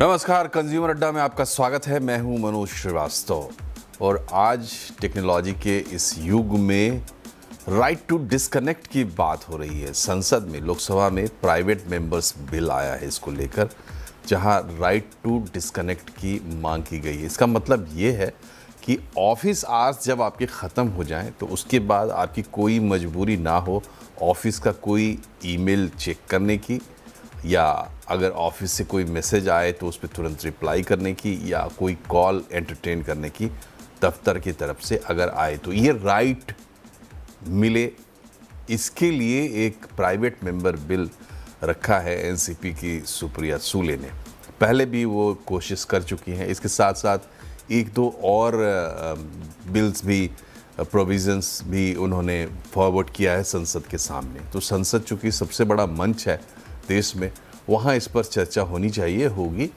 नमस्कार, कंज्यूमर अड्डा में आपका स्वागत है। मैं हूं मनोज श्रीवास्तव और आज टेक्नोलॉजी के इस युग में राइट टू डिस्कनेक्ट की बात हो रही है। संसद में, लोकसभा में प्राइवेट मेंबर्स बिल आया है इसको लेकर, जहां राइट टू डिस्कनेक्ट की मांग की गई है। इसका मतलब ये है कि ऑफिस आवर्स जब आपके ख़त्म हो जाएं तो उसके बाद आपकी कोई मजबूरी ना हो ऑफिस का कोई ईमेल चेक करने की, या अगर ऑफिस से कोई मैसेज आए तो उस पर तुरंत रिप्लाई करने की, या कोई कॉल एंटरटेन करने की दफ्तर की तरफ से अगर आए तो ये राइट मिले। इसके लिए एक प्राइवेट मेंबर बिल रखा है एनसीपी की सुप्रिया सूले ने। पहले भी वो कोशिश कर चुकी हैं। इसके साथ साथ एक दो और बिल्स भी, प्रोविज़न्स भी उन्होंने फॉरवर्ड किया है संसद के सामने। तो संसद चूँकि सबसे बड़ा मंच है देश में, वहाँ इस पर चर्चा होनी चाहिए, होगी।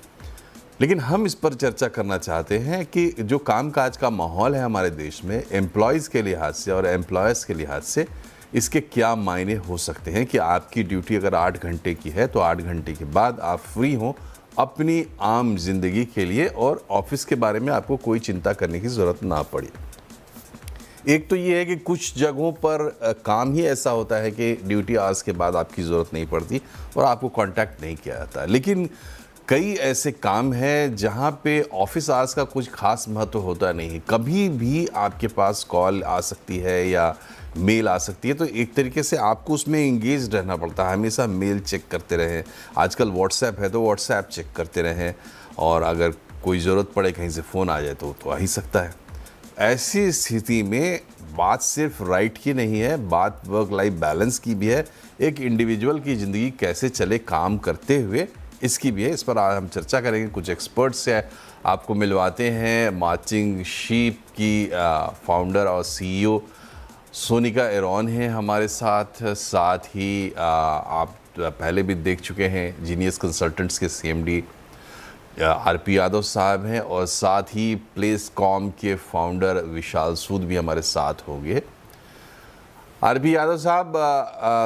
लेकिन हम इस पर चर्चा करना चाहते हैं कि जो कामकाज का माहौल है हमारे देश में एम्प्लॉयज़ के लिहाज से और एम्प्लॉयर्स के लिहाज से, इसके क्या मायने हो सकते हैं कि आपकी ड्यूटी अगर 8 घंटे की है तो 8 घंटे के बाद आप फ्री हों अपनी आम जिंदगी के लिए और ऑफिस के बारे में आपको कोई चिंता करने की ज़रूरत ना पड़े। एक तो ये है कि कुछ जगहों पर काम ही ऐसा होता है कि ड्यूटी आवर्स के बाद आपकी ज़रूरत नहीं पड़ती और आपको कांटेक्ट नहीं किया जाता। लेकिन कई ऐसे काम हैं जहाँ पे ऑफिस आवर्स का कुछ खास महत्व होता नहीं। कभी भी आपके पास कॉल आ सकती है या मेल आ सकती है, तो एक तरीके से आपको उसमें इंगेज रहना पड़ता है। हमेशा मेल चेक करते रहें, आजकल व्हाट्सएप है तो व्हाट्सएप चेक करते रहें, और अगर कोई ज़रूरत पड़े कहीं से फ़ोन आ जाए तो आ ही सकता है। ऐसी स्थिति में बात सिर्फ राइट की नहीं है, बात वर्क लाइफ बैलेंस की भी है। एक इंडिविजुअल की ज़िंदगी कैसे चले काम करते हुए, इसकी भी है। इस पर आज हम चर्चा करेंगे। कुछ एक्सपर्ट्स से आपको मिलवाते हैं। मार्चिंग शीप की फाउंडर और सीईओ सोनिका एरॉन हैं हमारे साथ। साथ ही आप पहले भी देख चुके हैं, जीनियस कंसल्टेंट्स के सीएमडी आरपी यादव साहब हैं, और साथ ही प्लेसकॉम के फाउंडर विशाल सूद भी हमारे साथ होंगे। आरपी यादव साहब,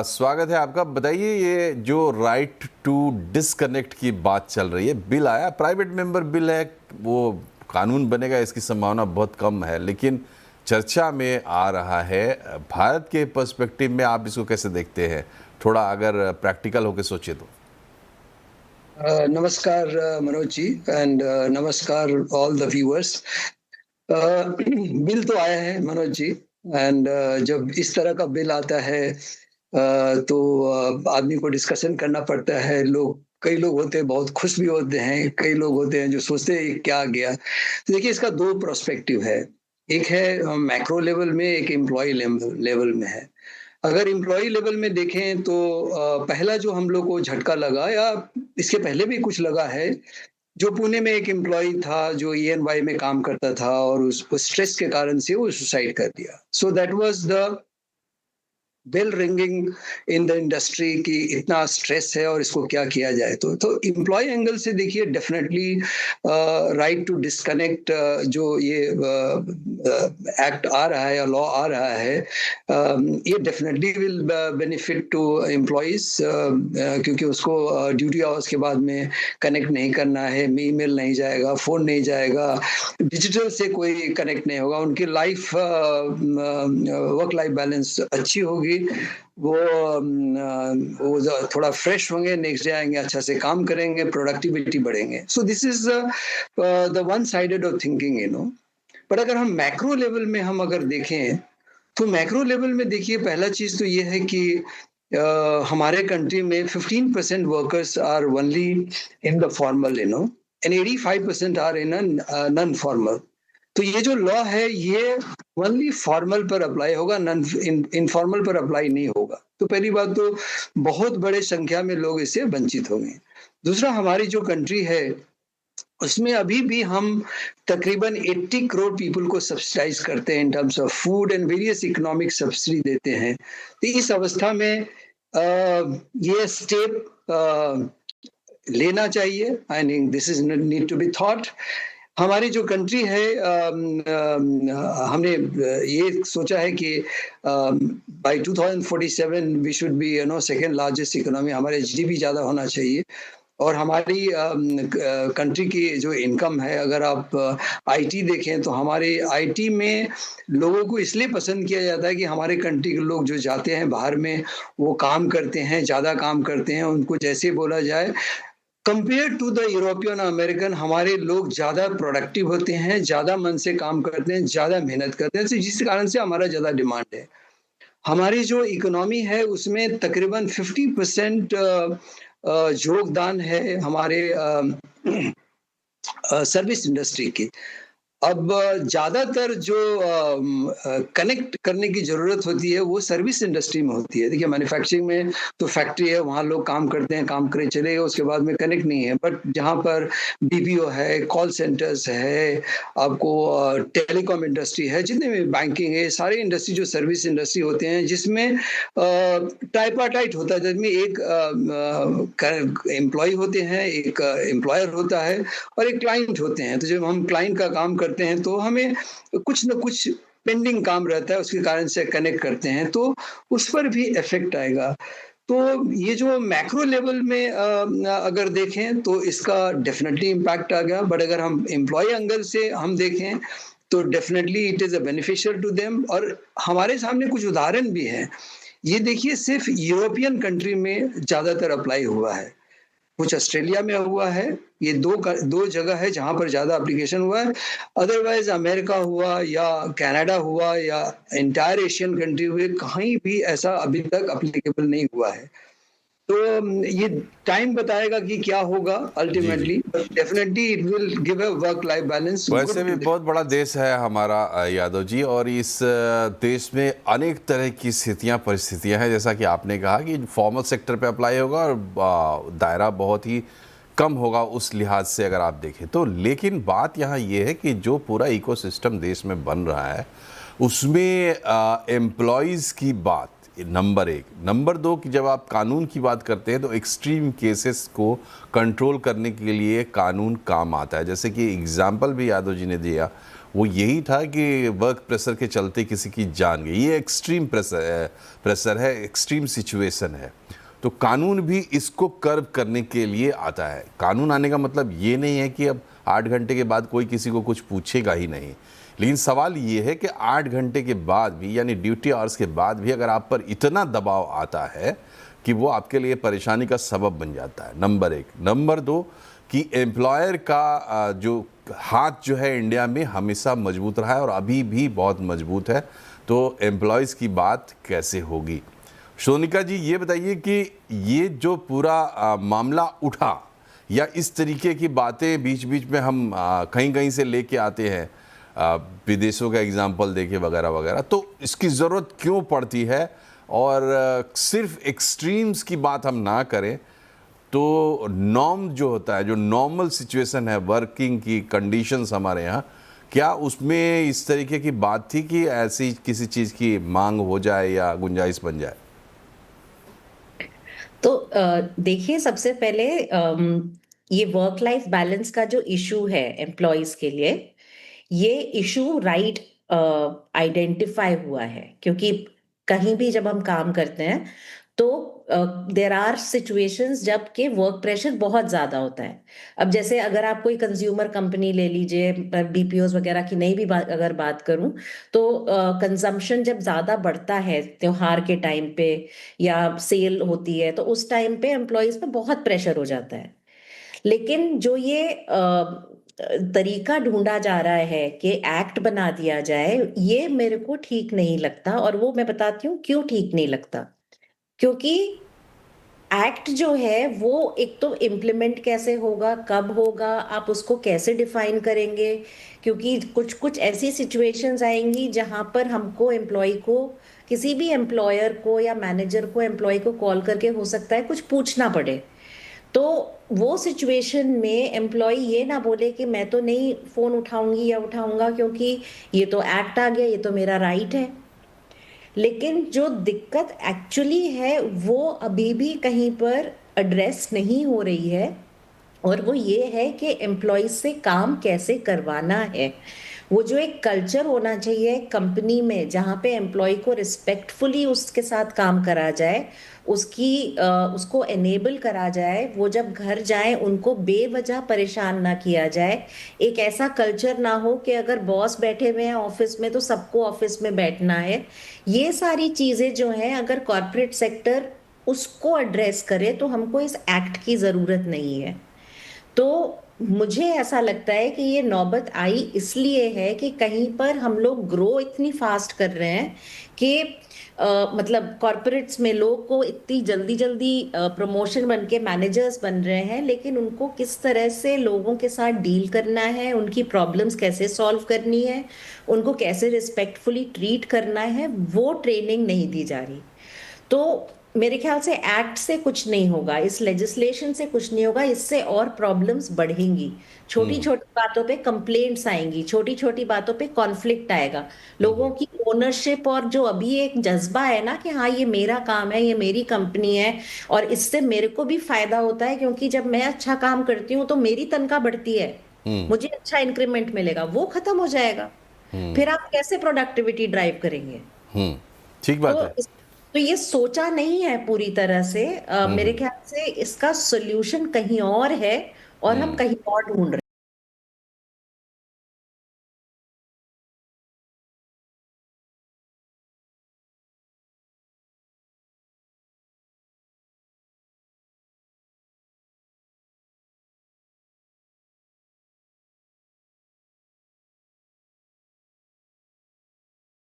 स्वागत है आपका। बताइए, ये जो राइट टू डिस्कनेक्ट की बात चल रही है, बिल आया, प्राइवेट मेंबर बिल है, वो कानून बनेगा इसकी संभावना बहुत कम है, लेकिन चर्चा में आ रहा है। भारत के पर्सपेक्टिव में आप इसको कैसे देखते हैं? थोड़ा अगर प्रैक्टिकल होकर सोचे तो। नमस्कार मनोज जी, एंड नमस्कार ऑल द व्यूअर्स। बिल तो आया है मनोज जी, एंड जब इस तरह का बिल आता है तो आदमी को डिस्कशन करना पड़ता है। कई लोग होते हैं बहुत खुश भी होते हैं, कई लोग होते हैं जो सोचते हैं क्या आ गया। तो देखिए, इसका दो प्रोस्पेक्टिव है। एक है मैक्रो लेवल में, एक एम्प्लॉय लेवल में है। अगर एम्प्लॉयी लेवल में देखें तो पहला जो हम लोग को झटका लगा, या इसके पहले भी कुछ लगा है, जो पुणे में एक एम्प्लॉयी था जो ईएनवाई में काम करता था और उस स्ट्रेस के कारण से वो सुसाइड कर दिया। So that was the bell ringing in the industry कि इतना स्ट्रेस है और इसको क्या किया जाए। तो एम्प्लॉय एंगल से देखिए, डेफिनेटली राइट टू डिस्कनेक्ट जो ये एक्ट आ रहा है या लॉ आ रहा है, ये definitely will benefit to employees, क्योंकि उसको ड्यूटी आवर्स के बाद में कनेक्ट नहीं करना है, ईमेल नहीं जाएगा, फोन नहीं जाएगा, डिजिटल से कोई कनेक्ट नहीं होगा। उनकी लाइफ, वर्क लाइफ बैलेंस अच्छी होगी। वो थोड़ा फ्रेश होंगे, नेक्स्ट डे आएंगे, अच्छा से काम करेंगे, प्रोडक्टिविटी बढ़ेंगे। So this is the one sided of thinking, पर अगर हम मैक्रो लेवल में हम अगर देखें, तो मैक्रो लेवल में देखिए, पहला चीज तो ये है कि हमारे कंट्री में 15% workers are only in the formal, and 85% are in non formal. तो ये जो लॉ है, ये ओनली फॉर्मल पर अप्लाई होगा, नॉन इनफॉर्मल पर अप्लाई नहीं होगा। तो पहली बात तो बहुत बड़े संख्या में लोग इससे वंचित होंगे। दूसरा, हमारी जो कंट्री है उसमें अभी भी हम तकरीबन 80 करोड़ पीपल को सब्सिडाइज करते हैं in terms of food and various economic subsidy देते हैं। तो इस अवस्था में ये स्टेप लेना चाहिए। I think this is need to be thought. हमारी जो कंट्री है, हमने ये सोचा है कि by 2047 we should be second largest economy, हमारे जीडीपी ज़्यादा होना चाहिए। और हमारी कंट्री की जो इनकम है, अगर आप आईटी देखें तो हमारे आईटी में लोगों को इसलिए पसंद किया जाता है कि हमारे कंट्री के लोग जो जाते हैं बाहर में, वो काम करते हैं, ज़्यादा काम करते हैं। उनको जैसे बोला जाए, compare to the European American, हमारे लोग ज़्यादा प्रोडक्टिव होते हैं, ज़्यादा मन से काम करते हैं, ज़्यादा मेहनत करते हैं, तो जिस कारण से हमारा ज़्यादा डिमांड है। हमारी जो इकोनॉमी है उसमें तकरीबन 50% योगदान है हमारे सर्विस इंडस्ट्री की। अब ज़्यादातर जो कनेक्ट करने की ज़रूरत होती है, वो सर्विस इंडस्ट्री में होती है। देखिए, मैन्युफैक्चरिंग में तो फैक्ट्री है, वहाँ लोग काम करते हैं, काम करे चले गए, उसके बाद में कनेक्ट नहीं है। बट जहाँ पर बीपीओ है, कॉल सेंटर्स है, आपको टेलीकॉम इंडस्ट्री है, जितने भी बैंकिंग है, सारे इंडस्ट्री जो सर्विस इंडस्ट्री होते हैं, जिसमें ट्राइपार्टाइट होता है, जिसमें एक एम्प्लॉय होते हैं, एक एम्प्लॉयर होता है और एक क्लाइंट होते हैं। तो जब हम क्लाइंट का काम करते हैं तो हमें कुछ न कुछ पेंडिंग काम रहता है, उसके कारण से कनेक्ट करते हैं, तो उस पर भी इफ़ेक्ट आएगा। तो ये जो मैक्रो लेवल में अगर देखें तो इसका डेफ़िनिटली इम्पैक्ट आ गया, बट अगर हम एम्प्लॉयी एंगल से हम देखें तो definitely it is a beneficial to them. और हमारे सामने कुछ उदाहरण भी हैं। ये देखिए, सिर्फ़ यूरोपियन कंट्री में ज़्यादातर अप्लाई हुआ है। कुछ ऑस्ट्रेलिया में हुआ है, ये 2 जगह है जहाँ पर ज़्यादा एप्लीकेशन हुआ है। अदरवाइज़ अमेरिका हुआ या कनाडा हुआ या एंटायर एशियन कंट्री हुए, कहीं भी ऐसा अभी तक एप्लीकेबल नहीं हुआ है। तो ये टाइम बताएगा कि क्या होगा जी जी। Ultimately, but definitely it will give a work life balance वैसे गुड भी टू द बहुत बड़ा देश है हमारा यादव जी, और इस देश में अनेक तरह की स्थितियां परिस्थितियां हैं। जैसा कि आपने कहा कि फॉर्मल सेक्टर पे अप्लाई होगा और दायरा बहुत ही कम होगा उस लिहाज से अगर आप देखें तो। लेकिन बात यहाँ ये है कि जो पूरा इकोसिस्टम देश में बन रहा है उसमें एम्प्लॉयज़ की बात नंबर एक। नंबर दो कि जब आप कानून की बात करते हैं तो एक्सट्रीम केसेस को कंट्रोल करने के लिए कानून काम आता है। जैसे कि एग्जाम्पल भी यादव जी ने दिया, वो यही था कि वर्क प्रेशर के चलते किसी की जान गई। ये एक्सट्रीम प्रेशर है, एक्सट्रीम सिचुएशन है, तो कानून भी इसको कर्व करने के लिए आता है। कानून आने का मतलब ये नहीं है कि अब 8 घंटे के बाद कोई किसी को कुछ पूछेगा ही नहीं। लेकिन सवाल ये है कि 8 घंटे के बाद भी, यानी ड्यूटी आवर्स के बाद भी, अगर आप पर इतना दबाव आता है कि वो आपके लिए परेशानी का सबब बन जाता है, नंबर एक। नंबर दो कि एम्प्लॉयर का जो हाथ जो है इंडिया में हमेशा मजबूत रहा है और अभी भी बहुत मजबूत है, तो एम्प्लॉयज़ की बात कैसे होगी। सोनिका जी, ये बताइए कि ये जो पूरा मामला उठा, या इस तरीके की बातें बीच बीच में हम कहीं कहीं से लेके आते हैं, विदेशों का एग्जाम्पल देके वगैरह वगैरह, तो इसकी ज़रूरत क्यों पड़ती है? और सिर्फ एक्सट्रीम्स की बात हम ना करें तो नॉर्म जो होता है, जो नॉर्मल सिचुएशन है, वर्किंग की कंडीशंस हमारे यहाँ, क्या उसमें इस तरीके की बात थी कि ऐसी किसी चीज़ की मांग हो जाए या गुंजाइश बन जाए? तो देखिए, सबसे पहले ये वर्क लाइफ बैलेंस का जो इशू है एम्प्लॉयज के लिए, ये इशू राइट आइडेंटिफाई हुआ है, क्योंकि कहीं भी जब हम काम करते हैं तो देर आर सिचुएशंस जब के वर्क प्रेशर बहुत ज्यादा होता है। अब जैसे अगर आप कोई कंज्यूमर कंपनी ले लीजिए, बीपीओज वगैरह की नहीं भी अगर बात करूं, तो कंजम्पशन जब ज्यादा बढ़ता है त्योहार के टाइम पे या सेल होती है, तो उस टाइम पे एम्प्लॉयज पे बहुत प्रेशर हो जाता है। लेकिन जो ये तरीका ढूंढा जा रहा है कि एक्ट बना दिया जाए, ये मेरे को ठीक नहीं लगता, और वो मैं बताती हूँ क्यों ठीक नहीं लगता। क्योंकि एक्ट जो है वो एक तो इम्प्लीमेंट कैसे होगा, कब होगा, आप उसको कैसे डिफाइन करेंगे, क्योंकि कुछ कुछ ऐसी सिचुएशंस आएंगी जहां पर हमको एम्प्लॉय को, किसी भी एम्प्लॉयर को या मैनेजर को एम्प्लॉय को कॉल करके हो सकता है कुछ पूछना पड़े। तो वो सिचुएशन में एम्प्लॉय ये ना बोले कि मैं तो नहीं फोन उठाऊंगी या उठाऊंगा क्योंकि ये तो एक्ट आ गया, ये तो मेरा राइट है। लेकिन जो दिक्कत एक्चुअली है वो अभी भी कहीं पर एड्रेस नहीं हो रही है, और वो ये है कि एम्प्लॉयज से काम कैसे करवाना है। वो जो एक कल्चर होना चाहिए कंपनी में जहाँ पे एम्प्लॉय को रिस्पेक्टफुली उसके साथ काम करा जाए, उसको एनेबल करा जाए, वो जब घर जाए उनको बेवजह परेशान ना किया जाए। एक ऐसा कल्चर ना हो कि अगर बॉस बैठे हुए हैं ऑफिस में तो सबको ऑफिस में बैठना है। ये सारी चीजें जो हैं अगर कॉर्पोरेट सेक्टर उसको एड्रेस करे तो हमको इस एक्ट की जरूरत नहीं है। तो मुझे ऐसा लगता है कि ये नौबत आई इसलिए है कि कहीं पर हम लोग ग्रो इतनी फास्ट कर रहे हैं कि मतलब कॉर्पोरेट्स में लोग को इतनी जल्दी जल्दी प्रमोशन बन के मैनेजर्स बन रहे हैं, लेकिन उनको किस तरह से लोगों के साथ डील करना है, उनकी प्रॉब्लम्स कैसे सॉल्व करनी है, उनको कैसे रिस्पेक्टफुली ट्रीट करना है, वो ट्रेनिंग नहीं दी जा रही। तो मेरे ख्याल से एक्ट से कुछ नहीं होगा, इस लेजिस्लेशन से कुछ नहीं होगा, इससे और प्रॉब्लम्स बढ़ेंगी। छोटी छोटी बातों पे कंप्लेंट्स आएंगी, छोटी छोटी बातों पे कॉन्फ्लिक्ट आएगा, लोगों की ओनरशिप और जो अभी एक जज्बा है ना कि हाँ ये मेरा काम है, ये मेरी कंपनी है और इससे मेरे को भी फायदा होता है क्योंकि जब मैं अच्छा काम करती हूँ तो मेरी तनख्वाह बढ़ती है, मुझे अच्छा इंक्रीमेंट मिलेगा, वो खत्म हो जाएगा। फिर आप कैसे प्रोडक्टिविटी ड्राइव करेंगे? ठीक बात तो है। तो ये सोचा नहीं है पूरी तरह से। मेरे ख्याल से इसका सॉल्यूशन कहीं और है और हम कहीं और ढूंढ रहे हैं।